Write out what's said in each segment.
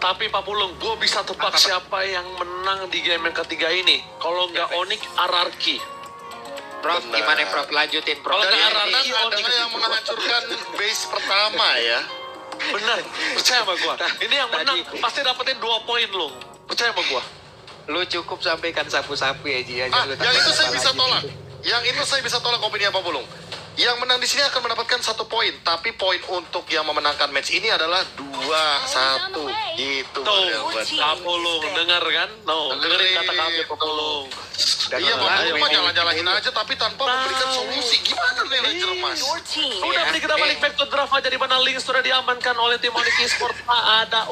Tapi Pak Pulung, gue bisa tebak siapa yang menang di game yang ketiga ini. Kalau nggak Onyx, RRQ. Prof, gimana Prof? Lanjutin Prof. Kalau nggak Yang RRQ, menang Onyx. adalah yang menghancurkan base pertama ya. Bener, percaya sama gue. Ini yang menang pasti dapetin 2 poin lo. Percaya sama gue. Lu cukup sampaikan sapu-sapu ya Ji. Yang itu saya bisa tolak. Yang itu saya bisa tolak opini apa Pulung. Yang menang di sini akan mendapatkan 1 poin, tapi poin untuk yang memenangkan match ini adalah 2-1 gitu. Tuh, Pak Pulung, dengar kan? Dengerin kata kami Pak Pulung. Iya, Pak Pulung mah jalan-jalanin aja tapi tanpa memberikan solusi. Gimana nih Ranger Mas? Udah beri kita balik back to draft aja, di mana link sudah diamankan oleh tim Onyx Esports. Ada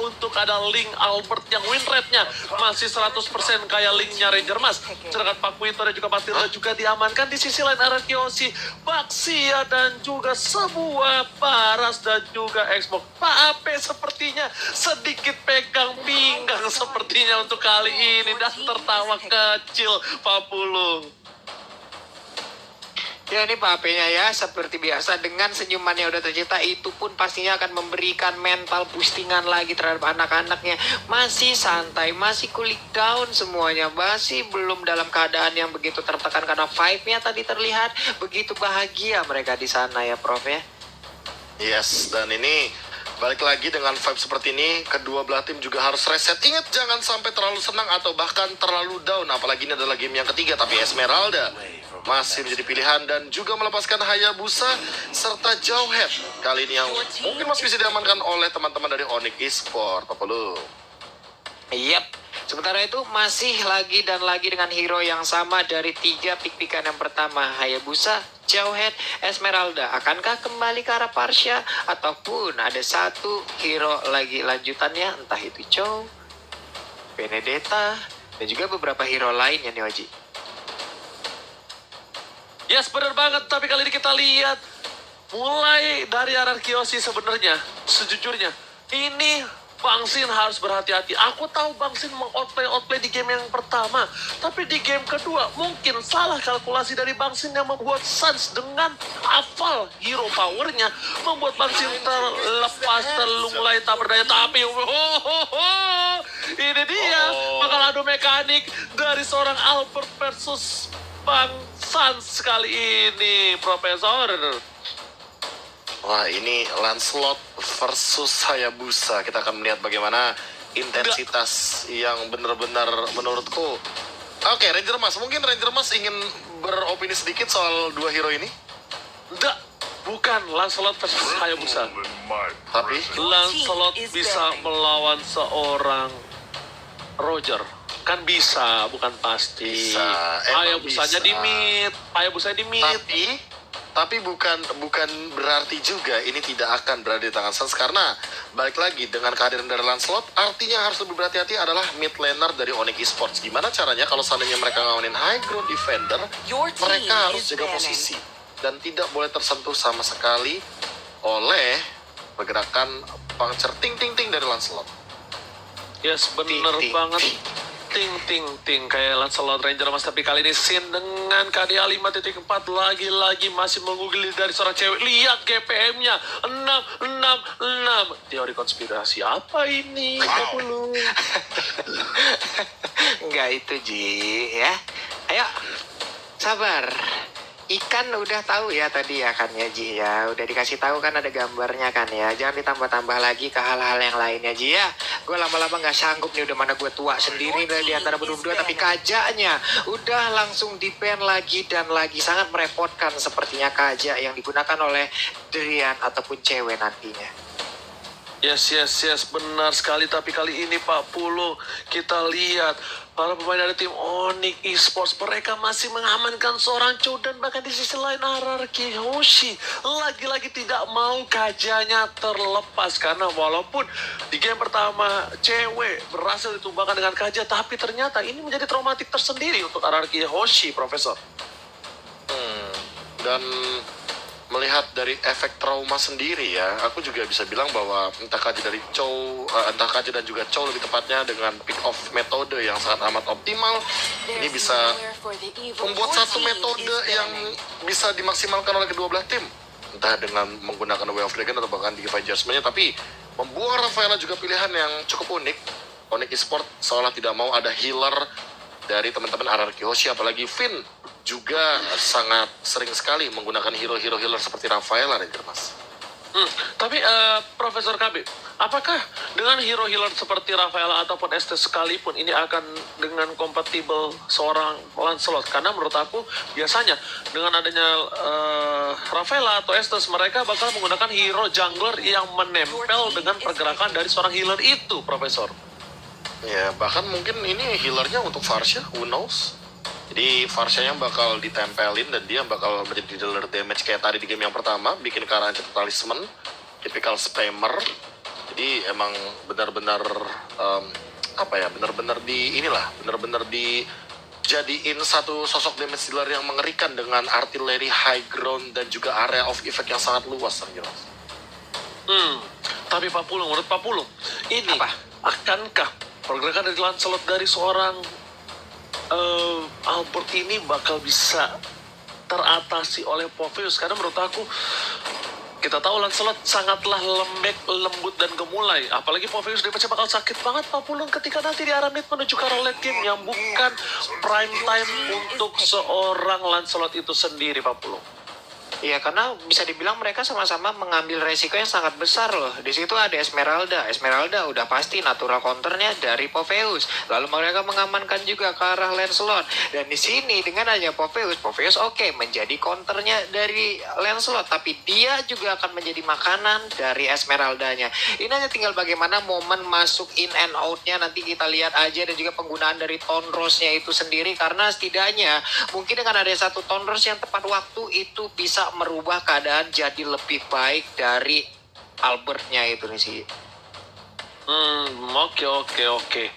link Albert yang win rate-nya masih 100% kayak linknya Ranger Mas. Sedangkan Pak Quinto dan juga Patilda juga diamankan. Di sisi lain RRQ Osi, Baxia dan juga sebuah Paras dan juga Xbox. Pak Ape sepertinya sedikit pegang pinggang sepertinya untuk kali ini dan tertawa kecil Pak Pulung. Ya ini Pak AP-nya ya, seperti biasa dengan senyuman yang udah tercipta itu pun pastinya akan memberikan mental boostingan lagi terhadap anak-anaknya. Masih santai, masih cool down semuanya, masih belum dalam keadaan yang begitu tertekan karena vibe-nya tadi terlihat begitu bahagia mereka di sana ya Prof ya. Yes, dan ini balik lagi dengan vibe seperti ini, kedua belah tim juga harus reset. Ingat, jangan sampai terlalu senang atau bahkan terlalu down. Apalagi ini adalah game yang ketiga, tapi Esmeralda masih menjadi pilihan dan juga melepaskan Hayabusa serta Jauhead. Kali ini yang mungkin masih bisa diamankan oleh teman-teman dari Onyx Esports. Apa lu? Yap. Sementara itu masih lagi dan lagi dengan hero yang sama dari 3 pick-pickan yang pertama, Hayabusa, Jauhead, Esmeralda. Akankah kembali ke arah Parsha ataupun ada 1 hero lagi lanjutannya, entah itu Chow, Benedetta, dan juga beberapa hero lainnya nih Waji. Yes, benar banget. Tapi kali ini kita lihat mulai dari RRQ Osi sebenarnya, sejujurnya ini Bangsin harus berhati-hati. Aku tahu Bangsin meng-outplay di game yang pertama, tapi di game kedua mungkin salah kalkulasi dari Bangsin yang membuat Suns dengan hafal hero powernya membuat Bangsin terlepas, terlunglai, tak berdaya. Tapi ini dia bakal adu mekanik dari seorang Albert versus Bang Suns kali ini, Profesor. Wah, ini Lancelot versus Hayabusa. Kita akan melihat bagaimana intensitas yang benar-benar menurutku. Oke, Ranger Mas. Mungkin Ranger Mas ingin beropini sedikit soal 2 hero ini? Enggak, bukan Lancelot versus Hayabusa. Tapi Lancelot bisa melawan seorang Roger. Kan bisa, bukan pasti. Bisa, emang Hayabusanya bisa. di mid. Tapi bukan berarti juga ini tidak akan berada di tangan Suns, karena balik lagi dengan kehadiran dari Lancelot, artinya harus lebih berhati-hati adalah mid laner dari Onyx Esports. Gimana caranya kalau seandainya mereka ngawinin high ground defender, mereka harus jaga posisi dan tidak boleh tersentuh sama sekali oleh pergerakan puncture ting dari Lancelot. Yes, bener banget. Ting kayak Lancelot Ranger Mas. Tapi kali ini Sin dengan KDA 5.4 lagi-lagi masih menggugili dari seorang cewek. Lihat GPM-nya 666. Teori konspirasi apa ini? Wow. Enggak itu Ji ya. Ayo sabar. Ikan udah tahu ya tadi ya kan ya Ji ya. Udah dikasih tahu kan ada gambarnya kan ya. Jangan ditambah-tambah lagi ke hal-hal yang lainnya Ji ya. Gue lama-lama gak sanggup nih, udah mana gue tua sendiri di antara berdua. Tapi kajaknya udah langsung di-ban lagi dan lagi. Sangat merepotkan sepertinya kajak yang digunakan oleh Drian ataupun cewek nantinya. Yes, benar sekali. Tapi kali ini Pak Pulung, kita lihat para pemain dari tim Onyx Esports, mereka masih mengamankan seorang Chow, dan bahkan di sisi lain RRQ Hoshi lagi-lagi tidak mau kajanya terlepas. Karena walaupun di game pertama cewek berhasil ditumbangkan dengan kaja, tapi ternyata ini menjadi traumatik tersendiri untuk RRQ Hoshi, Profesor. Dan melihat dari efek trauma sendiri ya, aku juga bisa bilang bahwa entah kaji dari Chow, entah kaji dan juga Chow lebih tepatnya dengan pick off metode yang sangat amat optimal, ini bisa membuat satu metode yang bisa dimaksimalkan oleh kedua belah tim, entah dengan menggunakan Way of Dragon atau bahkan Divine Judgment-nya. Tapi Membuang Rafaela juga pilihan yang cukup unik. Onyx Esports seolah tidak mau ada healer dari teman-teman RRQ Hoshi, apalagi Finn juga sangat sering sekali menggunakan hero-hero healer seperti Rafaela, Ranger Mas. Tapi Profesor KB, apakah dengan hero healer seperti Rafaela ataupun Estes sekalipun ini akan dengan kompatibel seorang Lancelot? Karena menurut aku biasanya dengan adanya Rafaela atau Estes, mereka bakal menggunakan hero jungler yang menempel dengan pergerakan dari seorang healer itu, Profesor. Ya, bahkan mungkin ini healernya untuk Varsha, who knows? Jadi Varsha-nya bakal ditempelin dan dia bakal menjadi dealer damage kayak tadi di game yang pertama, bikin Karanja Talisman, typical spammer. Jadi emang benar-benar benar-benar dijadiin satu sosok damage dealer yang mengerikan dengan artillery, high ground dan juga area of effect yang sangat luas, jelas. Tapi Pak Pulung, menurut Pak Pulung, ini akankah pergerakan dari Lancelot dari seorang Albert ini bakal bisa teratasi oleh Popheus? Karena menurut aku, kita tahu Lancelot sangatlah lembek, lembut, dan gemulai. Apalagi Popheus dia pasti bakal sakit banget Pak Pulung ketika nanti di arah mid menuju ke arah late game yang bukan prime time untuk seorang Lancelot itu sendiri, Pak Pulung. Iya, karena bisa dibilang mereka sama-sama mengambil resiko yang sangat besar loh. Di situ ada Esmeralda. Esmeralda udah pasti natural counternya dari Popheus. Lalu mereka mengamankan juga ke arah Lancelot. Dan di sini dengan adanya Popheus, oke menjadi counternya dari Lancelot, tapi dia juga akan menjadi makanan dari Esmeraldanya. Ini hanya tinggal bagaimana momen masuk in and out-nya nanti kita lihat aja, dan juga penggunaan dari Tonrosnya itu sendiri, karena setidaknya mungkin dengan ada satu Tonros yang tepat waktu itu bisa merubah keadaan jadi lebih baik dari Albertnya itu nih sih. Oke.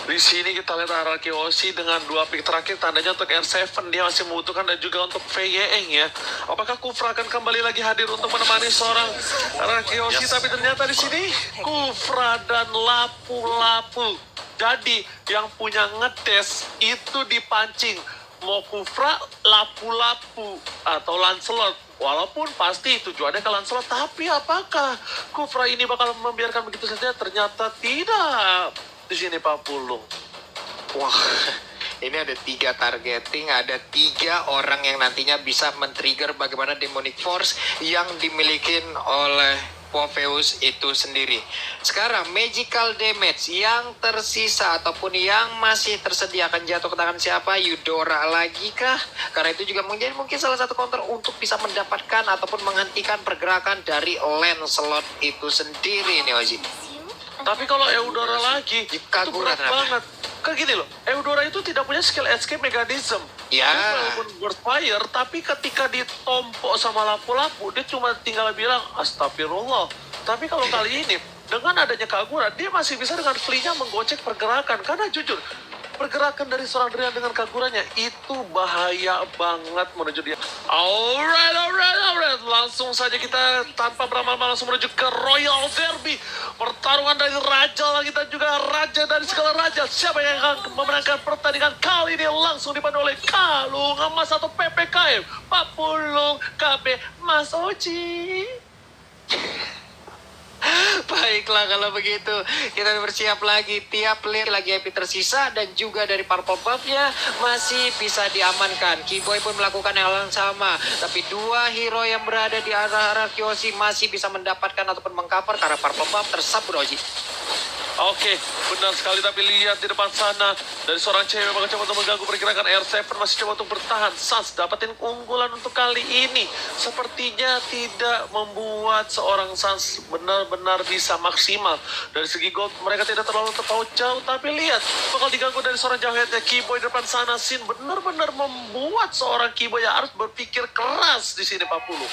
Di sini kita lihat RRQ Hoshi dengan 2 pick terakhir, tandanya untuk R7 dia masih membutuhkan, dan juga untuk Feyeng ya. Apakah Kufra akan kembali lagi hadir untuk menemani seorang RRQ Hoshi? Tapi ternyata di sini Kufra dan Lapu-Lapu. Jadi yang punya ngedes itu dipancing. Mau Kufra, Lapu-Lapu, atau Lancelot. Walaupun pasti tujuannya ke Lancelot, tapi apakah Kufra ini bakal membiarkan begitu saja? Ternyata tidak. Di sini Pak Pulung. Wah, ini ada 3 targeting, ada 3 orang yang nantinya bisa men-trigger bagaimana Demonic Force yang dimiliki oleh Popheus itu sendiri. Sekarang magical damage yang tersisa ataupun yang masih tersedia akan jatuh ke tangan siapa? Eudora lagi kah? Karena itu juga mungkin salah satu counter untuk bisa mendapatkan ataupun menghentikan pergerakan dari Lancelot itu sendiri nih Oji. Tapi kalau Eudora lagi, itu berat banget. Kan gini loh, Eudora itu tidak punya skill escape mechanism. Ya. Walaupun burst fire, tapi ketika ditompok sama Lapu-Lapu, dia cuma tinggal bilang, astagfirullah. Tapi kalau kali ini, dengan adanya Kagura, dia masih bisa dengan free-nya menggocek pergerakan. Karena jujur, pergerakan dari seorang Drian dengan Kaguranya itu bahaya banget menuju dia. Alright. Langsung saja kita tanpa berlama-lama langsung menuju ke Royal Derby. Pertarungan dari raja lagi dan juga raja dari segala raja. Siapa yang akan memenangkan pertandingan kali ini? Langsung dipandu oleh Kalung Emas atau PPKM. Pak Pulung, KB, Mas Oji. Baiklah kalau begitu, kita bersiap lagi. Tiap lane lagi happy tersisa, dan juga dari purple buff-nya masih bisa diamankan. Keyboy pun melakukan hal yang sama, tapi 2 hero yang berada di arah Kyoshi masih bisa mendapatkan ataupun mengcover karena purple buff tersabut Oji. Oke, benar sekali, tapi lihat di depan sana dari seorang cewek bakal coba untuk mengganggu pergerakan R7, masih coba untuk bertahan. Sans dapetin keunggulan untuk kali ini sepertinya tidak membuat seorang Sans benar-benar bisa maksimal. Dari segi gold mereka tidak terlalu terpaut jauh, tapi lihat bakal diganggu dari seorang jauhnya Keyboy di depan sana. Sin benar-benar membuat seorang Keyboy yang harus berpikir keras di sini Pak Pulu.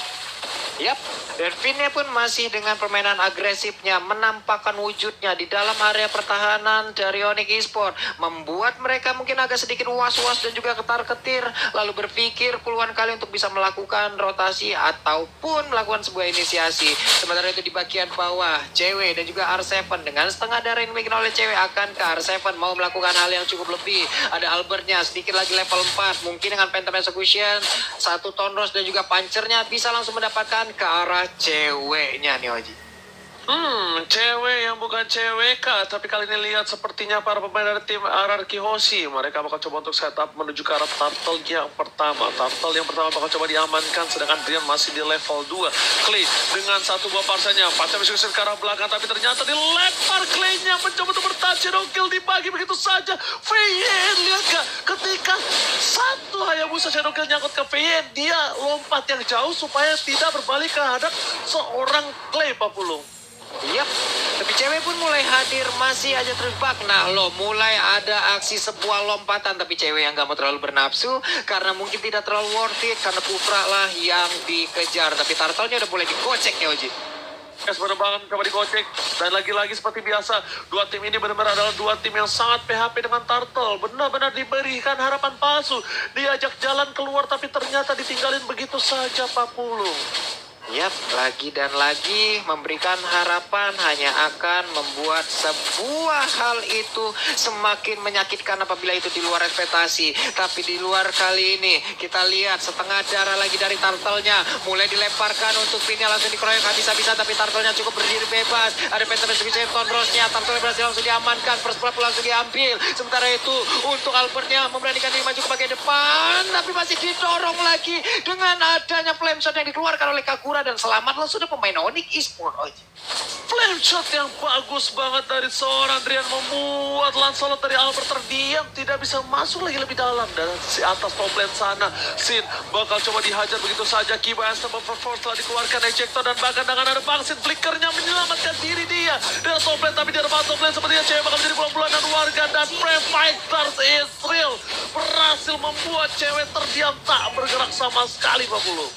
Yap, dan Finnya pun masih dengan permainan agresifnya menampakkan wujudnya di dalam area pertahanan dari Onyx Esports, membuat mereka mungkin agak sedikit was-was dan juga ketar-ketir, lalu berpikir puluhan kali untuk bisa melakukan rotasi ataupun melakukan sebuah inisiasi. Sementara itu di bagian bawah, cewek dan juga R7 dengan setengah darah yang dimiliki oleh cewek, akankah R7 mau melakukan hal yang cukup lebih? Ada Albertnya sedikit lagi level 4, mungkin dengan Phantom Execution, 1 Tonros dan juga Punchernya bisa langsung mendapatkan ke arah ceweknya nih Oji. Cewek yang bukan cewek kah, tapi kali ini lihat sepertinya para pemain dari tim RRQ Hoshi. Mereka bakal coba untuk setup menuju ke arah turtle yang pertama. Turtle yang pertama bakal coba diamankan, sedangkan Drian masih di level 2. Clay dengan satu buah parselnya, pasnya bisa ke arah belakang, tapi ternyata dilempar. Clay-nya mencoba untuk bertahan, shadow kill dibagi begitu saja. Feyen, lihat gak, ketika satu Hayabusa shadow kill nyangkut ke Feyen, dia lompat yang jauh supaya tidak berbalik kehadap seorang Clay, Pak Pulung. Yap, tapi cewek pun mulai hadir, masih aja terjebak. Nah lo, mulai ada aksi sebuah lompatan, tapi cewek yang gak mau terlalu bernafsu, karena mungkin tidak terlalu worth it, karena Kufra lah yang dikejar. Tapi turtle-nya udah mulai digocek ya, Oji. Penerbangan coba dikocek, dan lagi-lagi seperti biasa, dua tim ini benar-benar adalah dua tim yang sangat PHP dengan Turtle. Benar-benar diberikan harapan palsu, diajak jalan keluar tapi ternyata ditinggalin begitu saja, Pak Pulung. Yap, lagi dan lagi memberikan harapan hanya akan membuat sebuah hal itu semakin menyakitkan apabila itu di luar ekspektasi. Tapi di luar kali ini, kita lihat setengah darah lagi dari turtle-nya. Mulai dilemparkan untuk pinnya, langsung dikeroyok habis-habisan, tapi turtle-nya cukup berdiri bebas. Ada Phantom Exhibition Rose-nya, turtle berhasil langsung diamankan, first blood langsung diambil. Sementara itu, untuk Albertnya memberanikan diri maju ke bagian depan, tapi masih didorong lagi dengan adanya flame shot yang dikeluarkan oleh Kagura. Dan selamatlah sudah pemain Onyx Esports. Flame shot yang bagus banget dari seorang Drian membuat Lancelot dari Albert terdiam, tidak bisa masuk lagi lebih dalam. Dan si atas top lane sana, Sin bakal coba dihajar begitu saja. Kiba yang perform telah dikeluarkan ejector, dan bahkan dengan ada Bangsin flickernya menyelamatkan diri dia dari top lane. Tapi di depan top lane sepertinya cewek bakal menjadi bulan-bulanan warga, dan Brave Fighters Israel berhasil membuat cewek terdiam, tak bergerak sama sekali, Pak Pulu.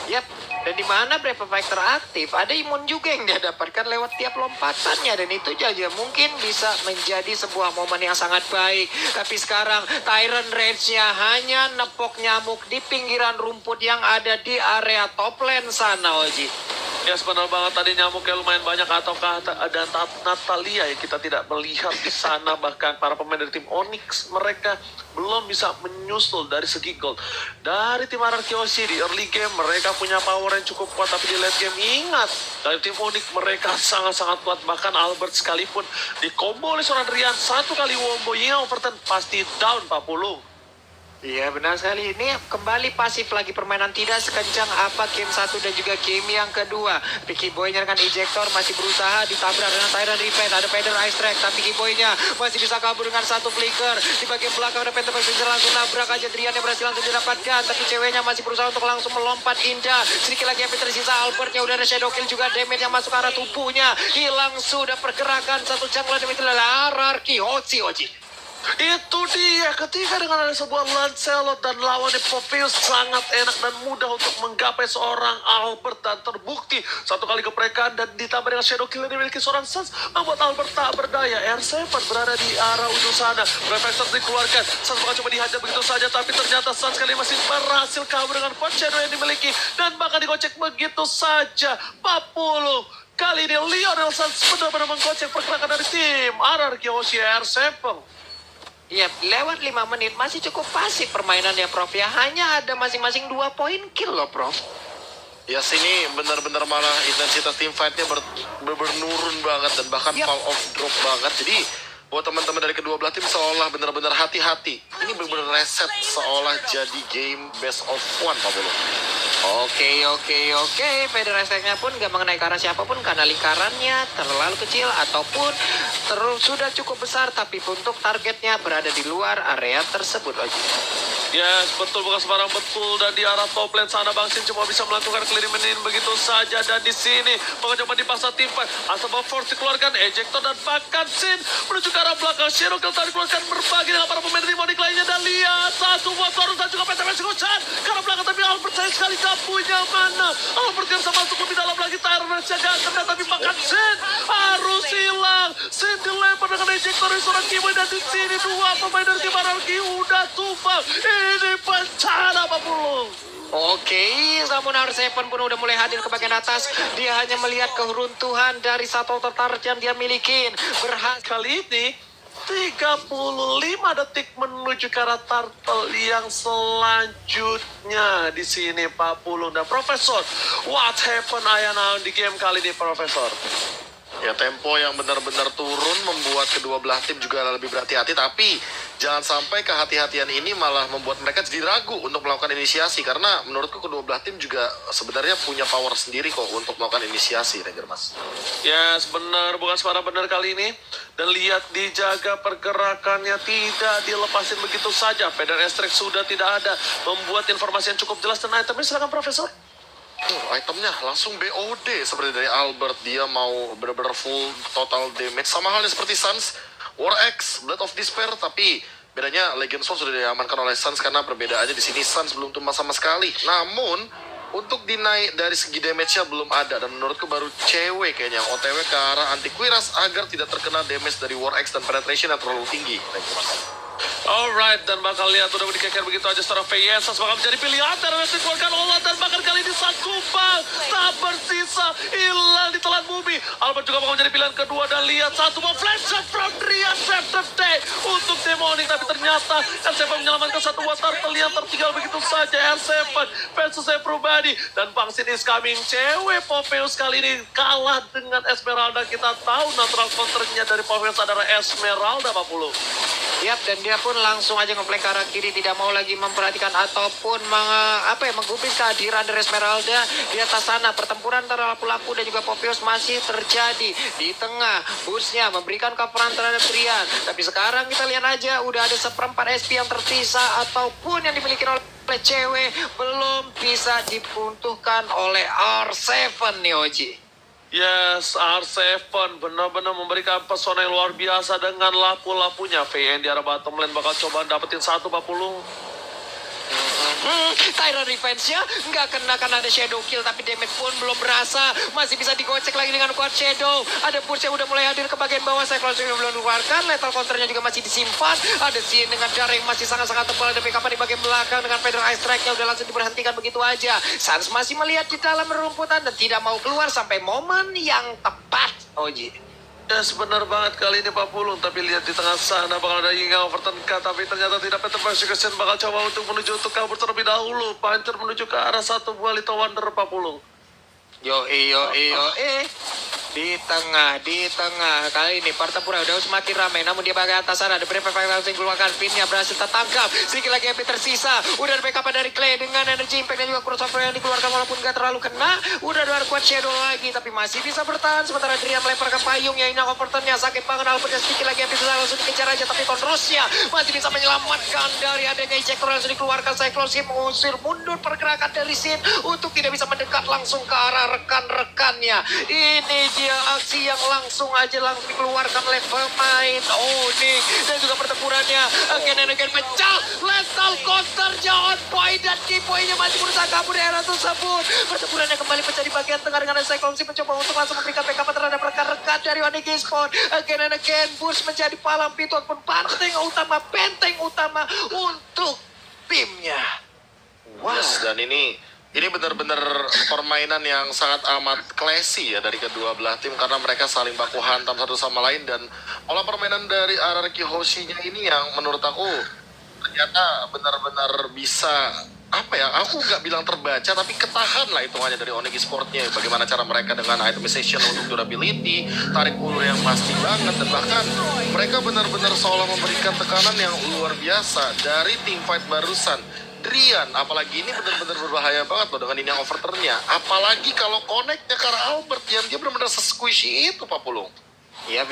Yap, dan di mana Brave Fighter aktif, ada imun juga yang dia dapatkan lewat tiap lompatannya, dan itu aja mungkin bisa menjadi sebuah momen yang sangat baik. Tapi sekarang Tyrant Rage-nya hanya nepok nyamuk di pinggiran rumput yang ada di area top lane sana, Oji. Ya, benar banget, tadi nyamuknya lumayan banyak, ataukah ada Natalia yang kita tidak melihat di sana. Bahkan para pemain dari tim Onyx, mereka belum bisa menyusul dari segi gold. Dari tim RRQ Hoshi di early game mereka punya power yang cukup kuat, tapi di late game ingat, dari tim Onyx mereka sangat-sangat kuat. Bahkan Albert sekalipun di combo oleh seorang Rian, satu kali wombo yang overturn pasti down, Pak Pulung. Iya benar sekali, ini kembali pasif lagi, permainan tidak sekencang apa game 1 dan juga game yang kedua. Picky Boy-nya dengan ejector masih berusaha ditabrak dengan Tyrant Repent, ada Feather Ice Track, tapi Picky Boy-nya masih bisa kabur dengan satu flicker. Di bagian belakang ada Phantom Exhibition, langsung nabrak aja Drian yang berhasil langsung didapatkan, tapi ceweknya masih berusaha untuk langsung melompat indah. Sedikit lagi yang tersisa, Albertnya udah ada shadow kill juga, damage yang masuk ke arah tubuhnya hilang sudah, pergerakan satu jungler demi itu adalah RRQ Hoshi. Itu dia, ketika dengan ada sebuah Lancelot dan lawannya Popeyes sangat enak dan mudah untuk menggapai seorang Albert, dan terbukti satu kali keprekaan dan ditambah dengan shadow kill yang dimiliki seorang Sans membuat Albert tak berdaya. R7 berada di arah ujung sana, Reflexor dikeluarkan, Sans bakal coba dihajar begitu saja, tapi ternyata Sans kali masih berhasil kabur dengan pot shadow yang dimiliki dan bahkan digocek begitu saja. 40 kali ini Lionel Sans benar-benar menggocek pergerakan dari tim RRQ Hoshi R7. Iya, lewat 5 menit masih cukup pasif permainannya, Prof. Ya, hanya ada masing-masing 2 poin kill loh, Prof. Ya sini benar-benar malah intensitas team fight-nya menurun banget, dan bahkan fall off drop banget. Jadi buat teman-teman dari kedua belah tim seolah benar-benar hati-hati. Ini benar-benar reset, seolah jadi game best of one, Pak Bolo. Oke. Feather Ice-nya pun gak mengenai ke arah siapapun, karena lingkarannya terlalu kecil ataupun sudah cukup besar, tapi untuk targetnya berada di luar area tersebut, Oji. Yes, betul, bukan sembarang betul. Dan di arah top lane sana Bangsin cuma bisa melakukan clearing menin begitu saja. Dan di sini mencoba dipaksa tim fight, Asaba Force dikeluarkan, ejector, dan bahkan Sin menuju ke arah belakang. Shiro Kill tadi dikeluarkan berbagi dengan para pemain dari Monik lainnya. Dan lihat, satu buat Torus dan juga PTM Sikusan ke arah belakang, tapi Albert sayang sekali gak punya mana. Albert yang bisa masuk lebih dalam lagi, Tyrant gak kena, tapi bahkan Sin harus hilang. Sin dilempar dengan ejector dari seorang Kiboy, dan di sini dua pemain dari tim RRQ udah tumbang. Ini bencana, Pak Pulung. Oke, namun R7 pun udah mulai hadir ke bagian atas. Dia hanya melihat keruntuhan dari satu turret yang dia miliki. Kali ini 35 detik menuju ke arah turtle yang selanjutnya di sini Pak Pulung dan Profesor. What happened Ayana di game kali ini Profesor? Ya, tempo yang benar-benar turun membuat kedua belah tim juga lebih berhati-hati, tapi jangan sampai kehati-hatian ini malah membuat mereka jadi ragu untuk melakukan inisiasi, karena menurutku kedua belah tim juga sebenarnya punya power sendiri kok untuk melakukan inisiasi, Ranger Mas. Yes, benar, bukan suara benar kali ini. Dan lihat dijaga pergerakannya, tidak dilepasin begitu saja. Pedal Estrek sudah tidak ada, membuat informasi yang cukup jelas dan itemnya. Silakan Profesor. Itemnya langsung BOD seperti dari Albert, dia mau benar-benar full total damage, sama halnya seperti Suns, War X, Blood of Despair, tapi bedanya Legion Sword sudah diamankan oleh Suns karena perbedaannya di sini Suns belum tumbang sama sekali. Namun untuk dinaik dari segi damage-nya belum ada, dan menurutku baru cewek kayaknya yang OTW ke arah anti-Quiras agar tidak terkena damage dari War X dan penetration yang terlalu tinggi. Alright, dan bakal lihat udah dikeker begitu aja secara VSS bakal menjadi pilihan terus dikeluarkan Ola, dan bakal kali ini saat kubang tak bersisa, hilang di telan bumi. Albert juga bakal menjadi pilihan kedua, dan lihat satu mau flash shot from Drian save the day untuk Demonic, tapi ternyata R7 menyelamatkan satu water yang tertinggal begitu saja. R7 versus saya pribadi, dan Bangsin is coming. Cewek Popeyus kali ini kalah dengan Esmeralda. Kita tahu natural counternya dari Popeyus adalah Esmeralda Pak Pulu. Yap, dan dia pun langsung aja ngeflank ke arah kiri, tidak mau lagi memperhatikan ataupun menggubris kehadiran dari Esmeralda di atas sana. Pertempuran antara Lapu-Lapu dan juga Popeyus masih terjadi di tengah. Busnya memberikan coveran terhadap Drian, tapi sekarang kita lihat aja udah ada seperempat SP yang tersisa ataupun yang dimiliki oleh cewek belum bisa dipuntuhkan oleh R7 nih Oji. Yes, R7 benar-benar memberikan pesona yang luar biasa dengan lapu-lapunya. VN di arah bottom lane bakal coba dapetin satu Pak Pulung. Tyrant Revenge-nya nggak kena karena ada Shadow Kill, tapi damage pun belum berasa. Masih bisa digocek lagi dengan kuat Shadow. Ada Burst yang udah mulai hadir ke bagian bawah. Cyclones yang belum dikeluarkan. Lethal counternya juga masih disimpan. Ada Zin dengan darah yang masih sangat-sangat tebal. Ada backup di bagian belakang dengan Pedro Ice Strike-nya udah langsung diberhentikan begitu aja. Sans masih melihat di dalam rumputan dan tidak mau keluar sampai momen yang tepat. Oji. Yes, benar banget kali ini Pak Pulung. Tapi lihat di tengah sana bakal ada Yinga Overton K, tapi ternyata tidak. Peter Persecution bakal coba untuk menuju untuk kabur terlebih dahulu. Pancur menuju ke arah satu buah Little Wonder Pak Pulung. Di tengah kali ini pertempuran udah semakin ramai, namun dia bagian atas sana ada berapa langsung keluarkan pinnya berhasil tertangkap. Sedikit lagi MP tersisa, udah ada backup dari Clay dengan energi impact dan juga crossover yang dikeluarkan walaupun gak terlalu kena. Udah ada kuat Shadow lagi tapi masih bisa bertahan, sementara Drian melemparkan payung yang ini Overtonnya sakit banget. Albertnya sedikit lagi MP tersisa langsung dikejar aja, tapi Conrosnya masih bisa menyelamatkan dari adanya ejector yang langsung dikeluarkan. Cyclones mengusir mundur pergerakan dari Sin untuk tidak bisa mendekat langsung ke arah rekan-rekannya. Ini dia aksi yang langsung dikeluarkan oleh pemain Onyx, dan juga pertempurannya again and again pecah. Lethal counternya on point dan key point-nya masih berusaha kabur dari arah tersebut. Pertempurannya kembali pecah di bagian tengah dengan Cyclones mencoba untuk langsung memberikan backup terhadap rekan-rekan dari Onyx Esports. Again and again Burst menjadi palang pintu ataupun benteng utama untuk timnya. Wow. Yes, dan ini benar-benar permainan yang sangat amat classy ya dari kedua belah tim, karena mereka saling baku hantam satu sama lain, dan olah permainan dari RRQ Hoshi-nya ini yang menurut aku ternyata benar-benar bisa aku nggak bilang terbaca, tapi ketahan lah hitungannya dari Onyx Esports-nya. Bagaimana cara mereka dengan itemization untuk durability, tarik ulur yang pasti banget, dan bahkan mereka benar-benar seolah memberikan tekanan yang luar biasa dari team fight barusan. Drian, apalagi ini benar-benar berbahaya banget loh dengan ini yang overturn-nya. Apalagi kalau connect-nya ke arah Albert yang dia benar-benar sesquishy itu Pak Pulung. Yap.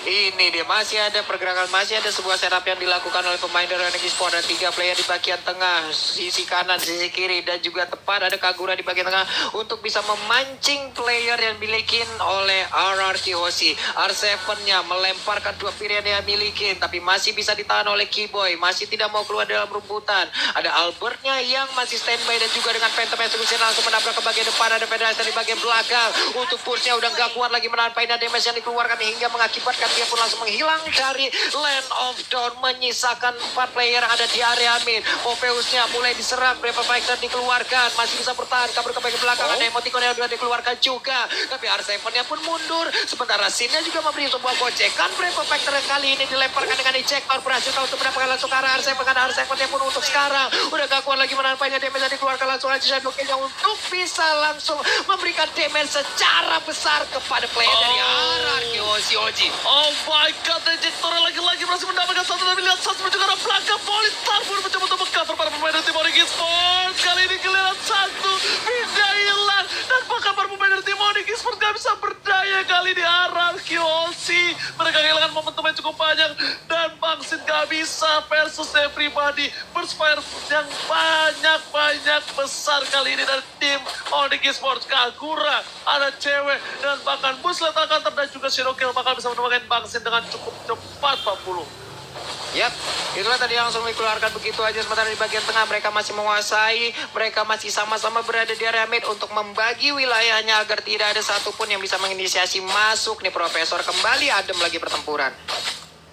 Ini dia, masih ada pergerakan, masih ada sebuah setup yang dilakukan oleh pemain dari Onyx Esports. Ada 3 player di bagian tengah, sisi kanan, sisi kiri, dan juga tepat ada Kagura di bagian tengah untuk bisa memancing player yang dimiliki oleh RRQ Hoshi. R7-nya melemparkan 2 pilihan yang miliki, tapi masih bisa ditahan oleh Keyboy, masih tidak mau keluar dalam rumputan. Ada Albert-nya yang masih standby, dan juga dengan Phantom Execution langsung menabrak ke bagian depan. Ada Federasi di bagian belakang untuk push-nya udah gak kuat lagi menahan damage damage yang dikeluarkan hingga mengakibatkan dia pun langsung menghilang dari Land of Dawn, menyisakan 4 player yang ada di area mid. Popheusnya mulai diserang, Brave Fighter dikeluarkan, masih bisa bertahan, kabur ke bagian belakang, ada emoticon yang sudah dikeluarkan juga, tapi R7-nya pun mundur, sementara Sin-nya juga memberi sebuah gocekan. Brave Fighter yang kali ini dilemparkan dengan ejector, berhasil untuk mendapatkan langsung ke arah R7, karena R7-nya pun untuk sekarang udah gak kuat lagi menahan banyak damage yang dikeluarkan, langsung aja Shadow King yang untuk bisa langsung memberikan damage secara besar kepada player dari RRQ Oji. Oh my god, ejector lagi-lagi berhasil mendapatkan satu, dan lihat satu juga arah belakang. Polistar pun mencoba untuk meng-cover para pemain dari tim Onyx Esports. Kali ini giliran satu, pindah hilang, dan bahkan para pemain dari tim Onyx Esports gak bisa berdaya kali di RRQ Oji. Mereka kehilangan momentum yang cukup banyak, dan Bangsin gak bisa versus everybody. Berspire yang banyak besar kali ini dari tim Onyx Esports. Kagura, ada cewek, dan bahkan Buslet akan dan juga Shirokil bakal bisa menemukan Bangsin dengan cukup cepat 40. Yap, itulah tadi langsung dikeluarkan begitu aja. Sementara di bagian tengah mereka masih menguasai, mereka masih sama-sama berada di area mid untuk membagi wilayahnya agar tidak ada satupun yang bisa menginisiasi masuk nih. Profesor kembali adem lagi pertempuran.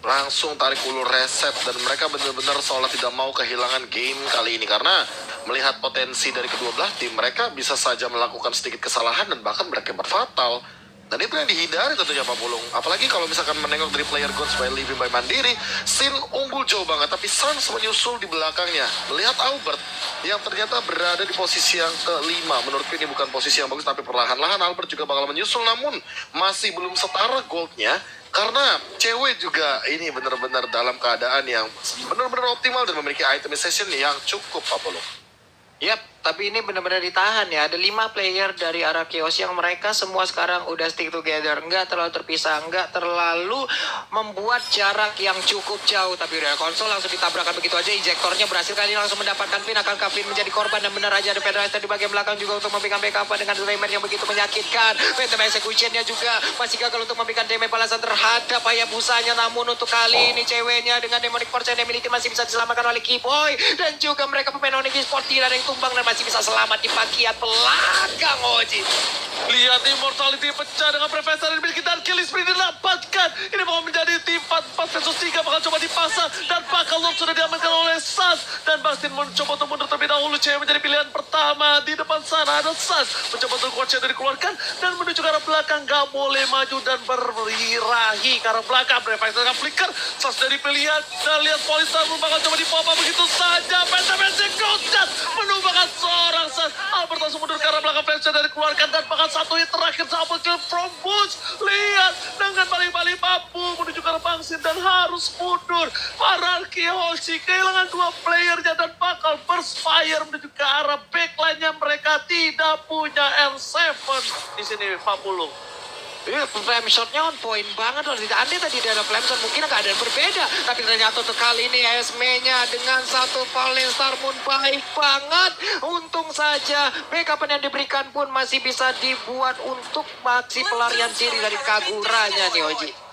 Langsung tarik ulur reset, dan mereka benar-benar seolah tidak mau kehilangan game kali ini karena melihat potensi dari kedua belah tim, mereka bisa saja melakukan sedikit kesalahan dan bahkan berakibat fatal. Dan itu yang dihindari tentunya Pak Pulung. Apalagi kalau misalkan menengok dari player Gods by Living by Mandiri, Sin unggul jauh banget, tapi Sans menyusul di belakangnya. Melihat Albert yang ternyata berada di posisi yang kelima. Menurutku ini bukan posisi yang bagus, tapi perlahan-lahan Albert juga bakal menyusul, namun masih belum setara goldnya. Karena cewek juga ini benar-benar dalam keadaan yang benar-benar optimal dan memiliki itemization yang cukup Pak Pulung. Yap, tapi ini benar-benar ditahan ya. Ada 5 player dari arah Chaos yang mereka semua sekarang udah stick together. Nggak terlalu terpisah, nggak terlalu membuat jarak yang cukup jauh. Tapi udah konsol langsung ditabrakan begitu aja. Ejektornya berhasil kali ini langsung mendapatkan pin. Akankah pin menjadi korban? Dan benar aja ada Federalizer di bagian belakang juga untuk memberikan backup dengan damage yang begitu menyakitkan. Phantom Execution-nya juga masih gagal untuk memberikan damage balasan terhadap Hayabusanya. Namun untuk kali ini ceweknya dengan Demonic Force yang dimiliki masih bisa diselamatkan oleh Keyboy. Dan juga mereka pemain Onyx Esports tidak ada yang tumbang dan masih bisa selamat di bagian belakang Oji. Lihat Immortality pecah dengan Profesor yang dimiliki, dan kill spree didapatkan. Ini bakal menjadi tim 4 versus 3, bakal coba dipasang, dan bakal Lord sudah diamankan oleh Sans. Dan Bastin mencoba untuk mundur terlebih dahulu. Cewek menjadi pilihan pertama. Di depan sana ada Sans mencoba untuk kuat dikeluarkan dan menuju ke arah belakang. Gak boleh maju dan berbirahi ke arah belakang. Profesor dengan flicker, Sans dari pilihan, dan lihat Polistar bakal coba dipop begitu saja. Phantom Execution menumbangkan seorang Sans. Albert langsung mundur ke arah belakang, Flash dari keluarkan, dan bahkan satu hit terakhir double kill from Bush. Lihat dengan balik-balik papu menuju ke arah Bangsin dan harus mundur. Pararki Hoshi kehilangan 2 playernya dan bakal berspire menuju ke arah backline-nya. Mereka tidak punya L7 di sini Pak Pulung. Iya, flame shotnya on point banget loh. Andai tadi ada flame shot mungkin keadaan berbeda. Tapi ternyata untuk kali ini Esme-nya dengan satu Fallen Star Moon baik banget. Untung saja backup yang diberikan pun masih bisa dibuat untuk maksi pelarian diri dari Kaguranya nih Oji.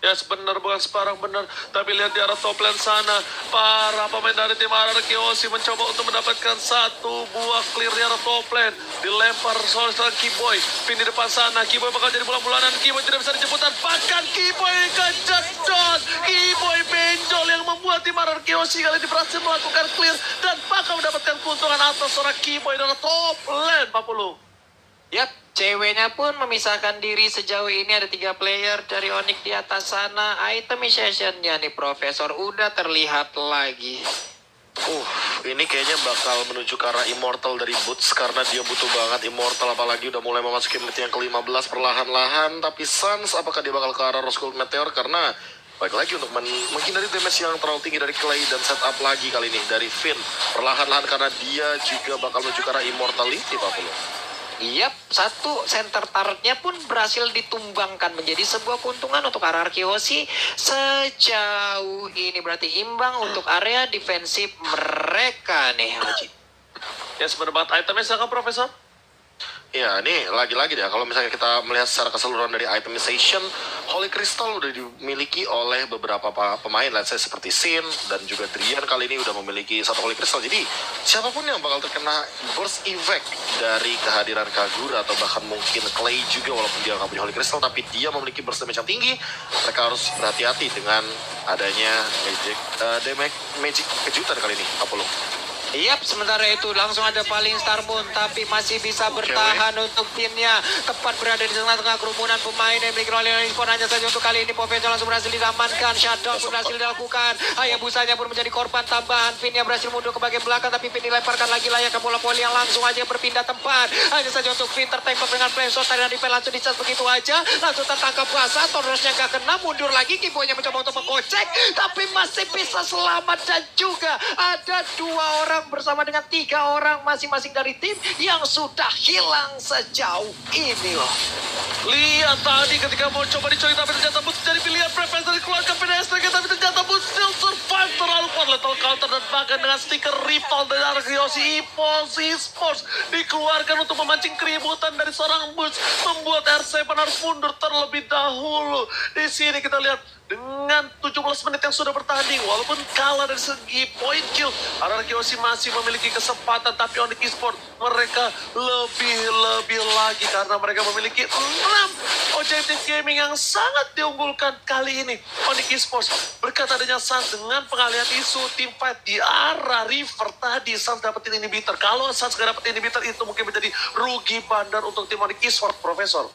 Ya benar, bukan separang benar. Tapi lihat di arah top lane sana, para pemain dari tim RRQ Oji mencoba untuk mendapatkan satu buah clear di arah top lane. Dilempar seorang Keyboy, pin di depan sana. Keyboy bakal jadi bulan-bulanan. Keyboy tidak bisa dijemput, dan bahkan Keyboy kejedot. Keyboy benjol yang membuat tim RRQ Oji kali ini berhasil melakukan clear dan bakal mendapatkan keuntungan atas seorang Keyboy dari top lane 40. Yap, ceweknya pun memisahkan diri sejauh ini. Ada 3 player dari Onyx di atas sana. Itemization-nya nih Profesor udah terlihat lagi. Ini kayaknya bakal menuju ke arah Immortal dari Boots karena dia butuh banget Immortal, apalagi udah mulai memasuki menit yang ke-15 perlahan-lahan. Tapi Sans apakah dia bakal ke arah Rose Gold Meteor karena baik lagi untuk menghindari damage yang terlalu tinggi dari Clay, dan setup lagi kali ini dari Finn perlahan-lahan karena dia juga bakal menuju ke arah Immortality Pak Pulung. Yap, satu center turret-nya pun berhasil ditumbangkan menjadi sebuah keuntungan untuk RRQ Hoshi. Sejauh ini berarti imbang untuk area defensif mereka nih Haji. Ya sebenarnya banget itemnya silakan Profesor. Ya, ini lagi-lagi deh, kalau misalnya kita melihat secara keseluruhan dari itemization, Holy Crystal udah dimiliki oleh beberapa pemain, let's say seperti Sin dan juga Drian kali ini udah memiliki satu Holy Crystal. Jadi, siapapun yang bakal terkena burst effect dari kehadiran Kagura atau bahkan mungkin Clay juga, walaupun dia nggak punya Holy Crystal, tapi dia memiliki burst damage yang tinggi, mereka harus berhati-hati dengan adanya magic kejutan kali ini, Apollo. Yap, sementara itu langsung ada paling Star Moon, tapi masih bisa bertahan untuk timnya. Tepat berada di tengah-tengah kerumunan pemain yang dimiliki oleh Esports. Hanya saja untuk kali ini Profesor langsung berhasil diamankan. Shutdown pun berhasil dilakukan. Hayabusanya pun menjadi korban tambahan. Finnya berhasil mundur ke bagian belakang, tapi Fin dilemparkan lagi layak ke bola voli yang langsung aja berpindah tempat. Hanya saja untuk Fin tertembak dengan flame shot dan Riven langsung dicas begitu aja. Langsung tertangkap basah, Torosnya gak kena, mundur lagi. Kibonya mencoba untuk mengkocek, tapi masih bisa selamat. Dan juga ada 2 orang bersama dengan 3 orang masing-masing dari tim yang sudah hilang sejauh ini loh. Lihat tadi ketika mau coba dicuri tapi ternyata Boots jadi pilihan preference dari keluarga PDS tapi ternyata Boots still survive terlalu kuat. Lethal counter dan bahkan dengan stiker rival dari Arkeosi Esports dikeluarkan untuk memancing keributan dari seorang Boots, membuat R7 harus mundur terlebih dahulu. Di sini kita lihat dengan 17 menit yang sudah bertanding, walaupun kalah dari segi point kill, Arkeosi masih memiliki kesempatan, tapi Onyx Esports mereka lebih lagi karena mereka memiliki 6 objektif gaming yang sangat diunggulkan kali ini. Onyx Esports berkat adanya Sans dengan pengalihan isu tim fight di arah River tadi, Sans dapetin inhibitor. Kalau Sans gak dapetin inhibitor itu mungkin menjadi rugi bandar untuk tim Onyx Esports, Profesor.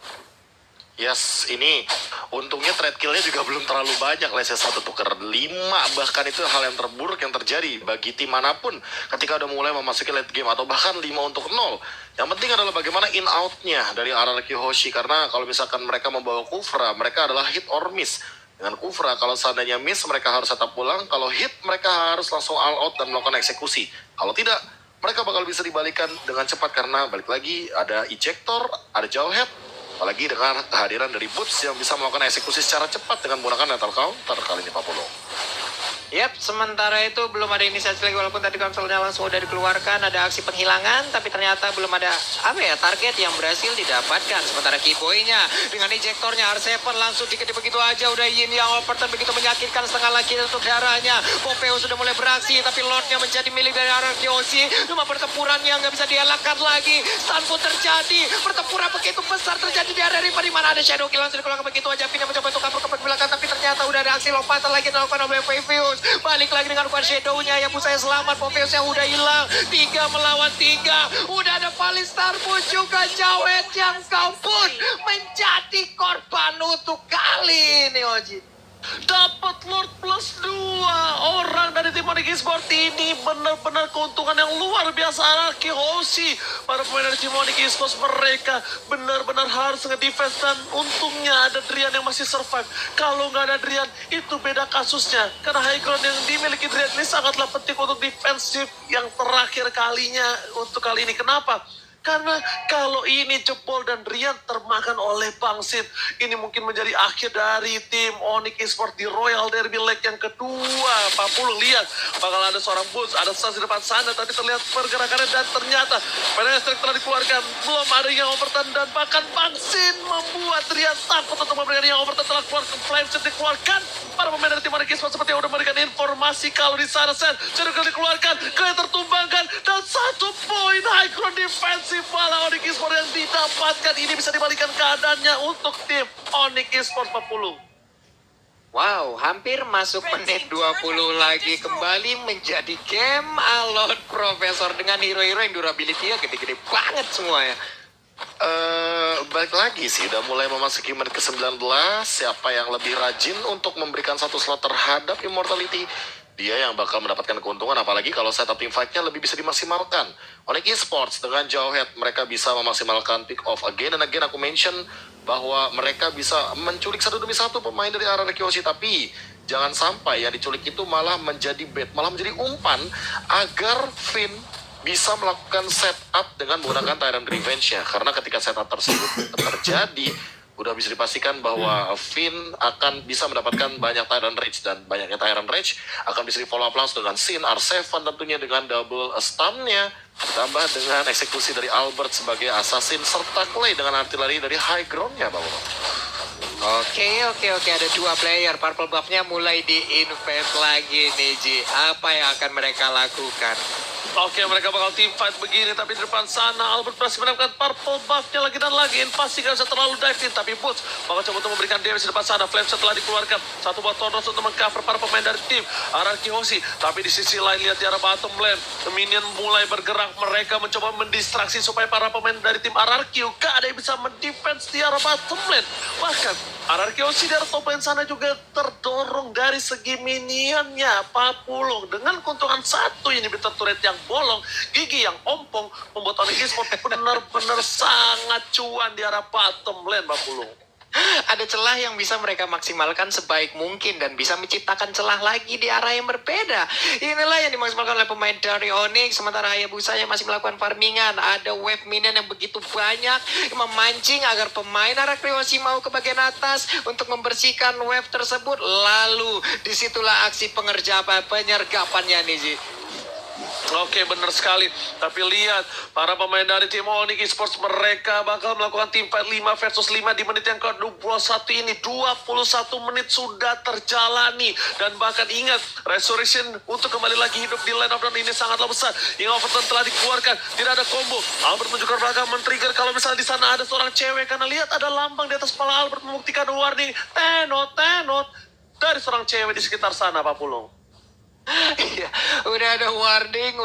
Yes, ini untungnya trade kill-nya juga belum terlalu banyak. Lesnya 1 tuker 5, bahkan itu hal yang terburuk yang terjadi bagi tim manapun ketika udah mulai memasuki late game atau bahkan 5 untuk 0. Yang penting adalah bagaimana in out-nya dari RRQ Hoshi, karena kalau misalkan mereka membawa Kufra, mereka adalah hit or miss. Dengan Kufra, kalau seandainya miss, mereka harus tetap pulang. Kalau hit, mereka harus langsung all out dan melakukan eksekusi. Kalau tidak, mereka bakal bisa dibalikan dengan cepat karena balik lagi ada ejector, ada jawhead. Apalagi dengan kehadiran dari Boots yang bisa melakukan eksekusi secara cepat dengan menggunakan lethal counter kali ini, Pak Polo. Yap, sementara itu belum ada inisiasi lagi, walaupun tadi konsolnya langsung udah dikeluarkan, ada aksi penghilangan, tapi ternyata belum ada target yang berhasil didapatkan. Sementara Keyboy-nya dengan ejektornya R7 langsung dikit begitu aja, udah Yin yang Overton begitu menyakitkan, setengah lagi untuk darahnya. Popeo sudah mulai beraksi, tapi Lordnya menjadi milik dari RRQ. Cuma pertempuran yang nggak bisa dielakkan lagi. Stun pun terjadi, pertempuran begitu besar terjadi di area River, di mana ada Shadow Kill langsung dikeluarkan begitu aja. Pinnya mencoba untuk kabur ke belakang, tapi ternyata udah ada aksi lompatan lagi dilakukan oleh Popheus. Balik lagi dengan Quad Shadow-nya yang saya selamat. Popheus yang udah hilang, 3 melawan 3. Udah ada paling Star pun juga, Jawet yang kau pun menjadi korban untuk kali ini, Oji. Dapat Lord plus 2 orang dari tim Onyx Esports. Ini benar-benar keuntungan yang luar biasa Araki Hoshi. Para pemain dari tim Onyx Esports mereka benar-benar harus nge-defense, dan untungnya ada Drian yang masih survive. Kalau nggak ada Drian itu beda kasusnya, karena high ground yang dimiliki Drian ini sangatlah penting untuk defensif yang terakhir kalinya untuk kali ini. Kenapa? Karena kalau ini jebol dan Rian termakan oleh Bangsit, ini mungkin menjadi akhir dari tim Onyx Esports di Royal Derby Leg yang kedua. 40 lihat, bakal ada seorang Boots, ada Sans di depan sana, tadi terlihat pergerakannya, dan ternyata Penestrik telah dikeluarkan, belum ada yang Overton, dan bahkan Bangsit membuat Rian takut untuk memberikan yang Overton. Telah keluar ke Flame Shot dikeluarkan. Para pemain dari tim Onyx Esports seperti yang udah memberikan informasi kalau di sana Shadow Kill dikeluarkan, Clay tertumbangkan, dan 1 poin high ground defense malah Onyx Esports yang didapatkan. Ini bisa dibalikan keadaannya untuk tim Onyx Esports 40. Wow, hampir masuk menit 20 lagi, kembali menjadi game alot Profesor dengan hero-hero yang durability-nya gede-gede banget semua ya. Balik lagi sih, udah mulai memasuki menit ke-19. Siapa yang lebih rajin untuk memberikan 1 slot terhadap Immortality, dia yang bakal mendapatkan keuntungan. Apalagi kalau setup team fight-nya lebih bisa dimaksimalkan. Onyx Esports dengan Jawhead, mereka bisa memaksimalkan pick off again and again. Aku mention bahwa mereka bisa menculik 1 demi 1 pemain dari RRQ Hoshi, tapi jangan sampai yang diculik itu malah menjadi bait, malah menjadi umpan agar Finn bisa melakukan setup dengan menggunakan Tyrant Revenge-nya. Karena ketika setup tersebut terjadi, udah bisa dipastikan bahwa Finn akan bisa mendapatkan banyak Tyrant Rage, dan banyaknya Tyrant Rage akan bisa di follow up langsung dengan Sin, R7 tentunya dengan double stun-nya, ditambah dengan eksekusi dari Albert sebagai assassin, serta Clay dengan artileri dari high ground-nya, Bang. Oke, ada 2 player. Purple buff-nya mulai di-invade lagi nih, Ji. Apa yang akan mereka lakukan? Oke, mereka bakal team fight begini, tapi di depan sana Albert berhasil mendapatkan purple buff-nya lagi dan lagi. Pasti gak bisa terlalu dive in, tapi Boots bakal coba untuk memberikan damage di depan sana. Flame setelah dikeluarkan, satu buat Thanos untuk mengcover para pemain dari tim Araki Hoshi. Tapi di sisi lain, lihat di arah bottom lane, minion mulai bergerak. Mereka mencoba mendistraksi supaya para pemain dari tim Araki gak ada yang bisa mendefense di arah bottom lane. Bahkan Araki Hoshi di arah top lane sana juga terdorong dari segi minionnya. Papulung dengan keuntungan satu inhibitor turret yang bolong, gigi yang ompong, membuat Onyx Esports benar-benar sangat cuan di arah bottom lane, Papulung. Ada celah yang bisa mereka maksimalkan sebaik mungkin dan bisa menciptakan celah lagi di arah yang berbeda. Inilah yang dimaksimalkan oleh pemain dari Onyx. Sementara Hayabusa yang masih melakukan farmingan. Ada wave minion yang begitu banyak memancing agar pemain Araki Hoshi mau ke bagian atas untuk membersihkan wave tersebut. Lalu disitulah aksi penyergapannya nih, Ji. Oke, benar sekali. Tapi lihat, para pemain dari tim Onyx Esports, mereka bakal melakukan tim fight 5 versus 5 di menit yang ke-21 ini. 21 menit sudah terjalani. Dan bahkan ingat, Resurrection untuk kembali lagi hidup di line of down ini sangatlah besar. Yang overturn telah dikeluarkan, tidak ada combo. Albert menunjukkan belakang men-trigger kalau misalnya di sana ada seorang cewek. Karena lihat ada lambang di atas kepala Albert membuktikan warning. Tenot dari seorang cewek di sekitar sana, Pak Pulung. Iya, udah ada warning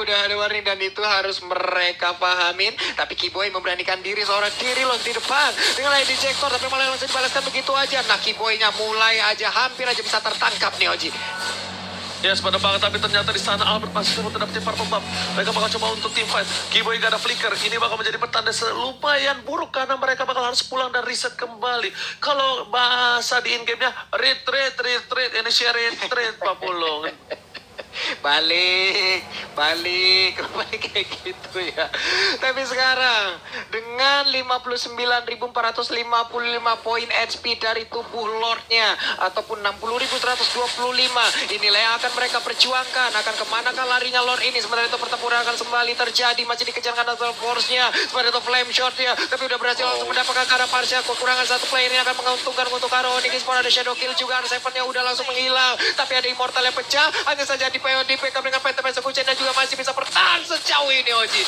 dan itu harus mereka pahamin. Tapi Kiboy memberanikan diri seorang diri loh di depan dengan ID Jektor, tapi malah langsung dibalaskan begitu aja. Nah, Kiboy-nya mulai aja hampir aja bisa tertangkap nih, Oji. Yes, pada banget, tapi ternyata di sana Albert masih mau dapetin purple buff. Mereka bakal coba untuk team fight. Kiboy gak ada flicker. Ini bakal menjadi pertanda lumayan buruk karena mereka bakal harus pulang dan reset kembali. Kalau bahasa di in-game-nya, retreat. Ini share retreat, Pak Pulung. Balik kayak gitu ya. Tapi sekarang dengan 59.455 poin HP dari tubuh Lordnya ataupun 60.125, inilah yang akan mereka perjuangkan. Akan kemanakah larinya Lord ini? Sementara itu pertempuran akan kembali terjadi, masih dikejar karena force-nya, sementara itu flame shot-nya, tapi udah berhasil langsung mendapatkan karena parsial. Kekurangan satu player ini akan menguntungkan untuk Onyx Esports. Ada shadow kill juga, R7-nya udah langsung menghilang, tapi ada immortal yang pecah. Hanya saja di POD dengan Phantom Execution dan juga masih bisa bertahan sejauh ini, Oji.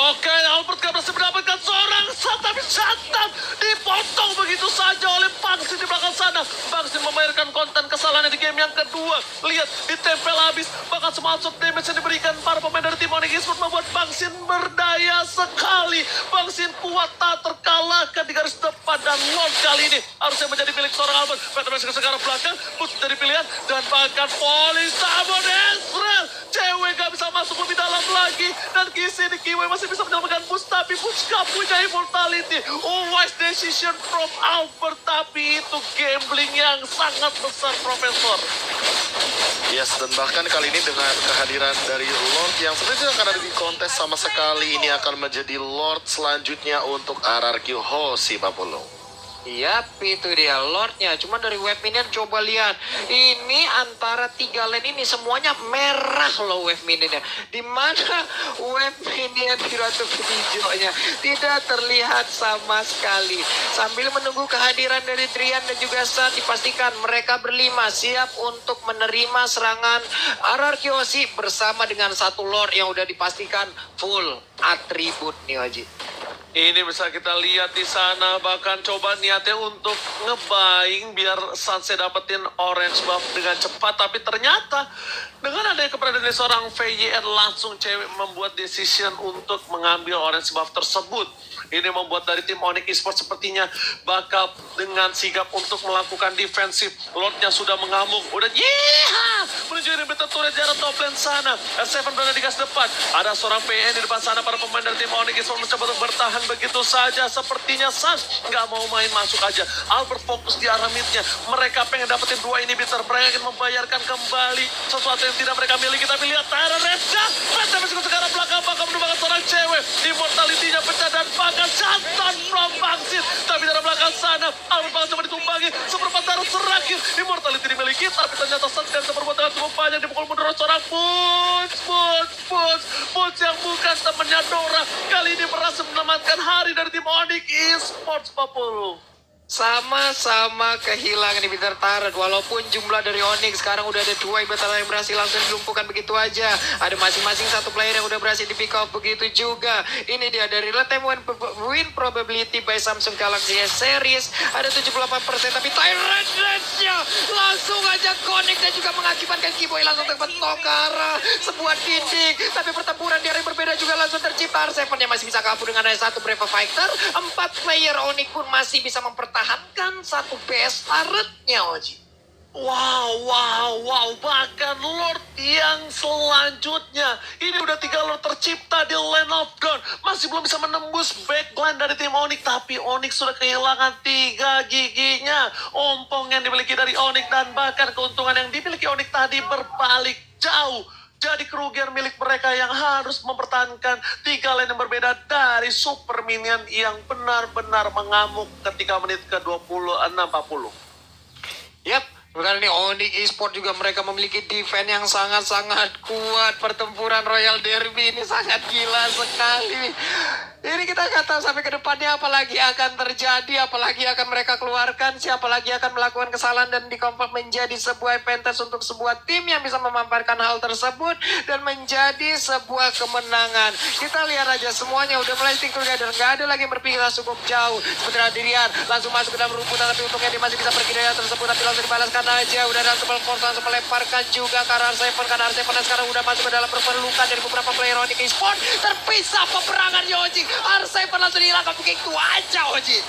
Oke, Albert gak berhasil mendapatkan seorang shot, tapi Satan dipotong begitu saja oleh Bangsin di belakang sana. Bangsin membayarkan konten kesalahannya di game yang kedua. Lihat, ditempel habis, bahkan semua shot damage yang diberikan para pemain dari tim Onyx Esports membuat Bangsin berdaya sekali. Bangsin kuat tak terkalahkan di garis depan, dan Lord kali ini harusnya menjadi milik seorang Albert. Phantom Execution sekarang belakang, Boots dari pilihan, dan bahkan Police Sabon Ezreal. Cewek gak bisa masuk lebih dalam lagi, dan di Kiwi masih bisa menyelamatkan Boots, tapi Boots gak punya immortality. Wise decision from Albert, tapi itu gambling yang sangat besar, Profesor. Yes, dan bahkan kali ini dengan kehadiran dari Lord yang sebenarnya tidak akan ada di kontes sama sekali, ini akan menjadi Lord selanjutnya untuk Araki Hoshi, Pak Pulung. Yap, itu dia Lordnya. Cuman dari wave minion coba lihat. Ini antara 3 lane ini semuanya merah loh wave minionnya. Dimana wave minion di ratu hijaunya tidak terlihat sama sekali. Sambil menunggu kehadiran dari Drian dan juga San, dipastikan mereka berlima siap untuk menerima serangan Araki Hoshi bersama dengan satu Lord yang udah dipastikan full atribut nih, Haji. Ini bisa kita lihat di sana, bahkan coba niatnya untuk ngebaing biar Sanse dapetin orange buff dengan cepat, tapi ternyata dengan adanya keberadaan dari seorang VYN langsung cewek membuat decision untuk mengambil orange buff tersebut. Ini membuat dari tim Onyx Esports sepertinya bakal dengan sigap untuk melakukan defensif. Lordnya sudah mengamuk, udah menuju inhibitor turret jarak top lane sana. R7 berada di gas depan, ada seorang PN di depan sana. Para pemain dari tim Onyx Esports mencoba untuk bertahan begitu saja. Sepertinya Sans nggak mau main, masuk aja. Albert fokus di arah midnya. Mereka pengen dapetin 2 inhibitor, mereka ingin membayarkan kembali sesuatu yang tidak mereka miliki. Tapi lihat Tyra Redja, Phantom sekarang belakang bakal menumbangkan seorang cewek. Immortality-nya pecah dan bakal mendapatkan jantan from Bangsit. Tapi dari belakang sana, Albert Bangsit coba ditumpangi. Seperempat darut terakhir. Immortality dimiliki, tapi ternyata Sunken seperempat dengan cukup banyak dipukul mundur seorang Boots yang bukan temannya Dora. Kali ini berhasil menyelamatkan hari dari tim Onyx Esports, Papulu. Sama-sama kehilangan di Peter Turret. Walaupun jumlah dari Onyx sekarang udah ada 2 Immortal yang berhasil langsung dilumpuhkan begitu aja. Ada masing-masing satu player yang udah berhasil di pick off begitu juga. Ini dia dari real-time win probability by Samsung Galaxy S Series. Ada 78%, tapi Tyrant Rage-nya langsung aja connect dan juga mengakibatkan Kiboy langsung terbentuk ke arah sebuah dinding. Tapi pertempuran di area berbeda juga langsung tercipta. R7-nya masih bisa kabur dengan ada satu Brave Fighter. 4 player Onyx pun masih bisa mempertahankan satu base turret-nya, Oji. Wow. Bahkan Lord yang selanjutnya. Ini udah 3 Lord tercipta di Land of Dawn. Masih belum bisa menembus backline dari tim Onyx. Tapi Onyx sudah kehilangan 3 giginya. Ompong yang dimiliki dari Onyx. Dan bahkan keuntungan yang dimiliki Onyx tadi berbalik jauh. Jadi kerugian milik mereka yang harus mempertahankan 3 lane yang berbeda dari Super Minion yang benar-benar mengamuk ketika menit ke-26-40. Yap, bukan ini Onyx Esports juga mereka memiliki defense yang sangat-sangat kuat. Pertempuran Royal Derby ini sangat gila sekali. Ini kita nggak tahu sampai ke depannya apalagi akan terjadi, apalagi akan mereka keluarkan, siapa lagi akan melakukan kesalahan dan dikonvert menjadi sebuah advantage untuk sebuah tim yang bisa memanfaatkan hal tersebut dan menjadi sebuah kemenangan. Kita lihat aja semuanya udah mulai stick together, nggak ada lagi yang berpikir cukup jauh. Sementara Dirian langsung masuk ke dalam rumputan, tapi untungnya dia masih bisa pergi dari hal tersebut, tapi langsung dibalaskan aja. Udah ada double force langsung melemparkan juga ke arah R7, karena R7 sekarang udah masuk ke dalam perlukan dari beberapa player Onyx Esports. Terpisah peperangan Yoji. R7 langsung dihilangkan begitu aja, Oji.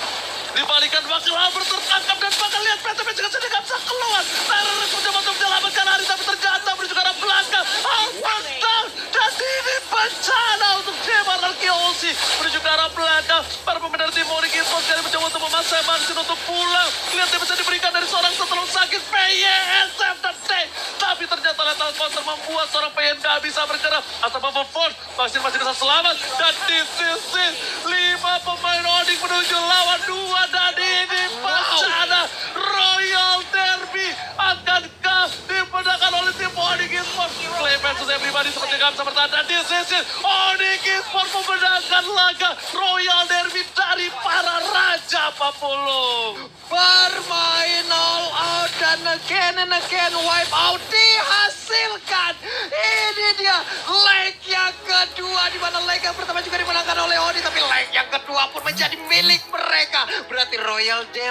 Dibalikan bakal Albert tertangkap dan bakal lihat PTP juga sudah nggak bisa keluar. Tyler mencoba untuk menyelamatkan hari, tapi ternyata menuju ke arah belakang. Albert down dan ini bencana untuk Jemar Arkeosi menuju ke arah belakang. Para pemain dari tim Onyx Esports kali mencoba untuk memaksa Bangsit untuk pulang. Lihat dia bisa diberikan dari seorang setelung sakit PYSF dan Tank. Tapi ternyata lethal counter membuat seorang PN nggak bisa bergerak. Atau Bubble Force masih bisa selamat. Dan di sisi 5 pemain Onyx menuju lawan 2 dan ini bencana Royal Derby akankah dimenangkan oleh tim Onyx Esports. Clay versus everybody seperti nggak bisa bertahan. Dan di sisi Onyx Esports memenangkan laga Royal Derby dari para raja Papulung. Bermain all out dan again and again wipe out dihasilkan. Ini dia leg yang kedua, di mana leg yang pertama juga dimenangkan oleh Onyx, tapi leg yang kedua pun menjadi milik mereka. Berarti Royal Derby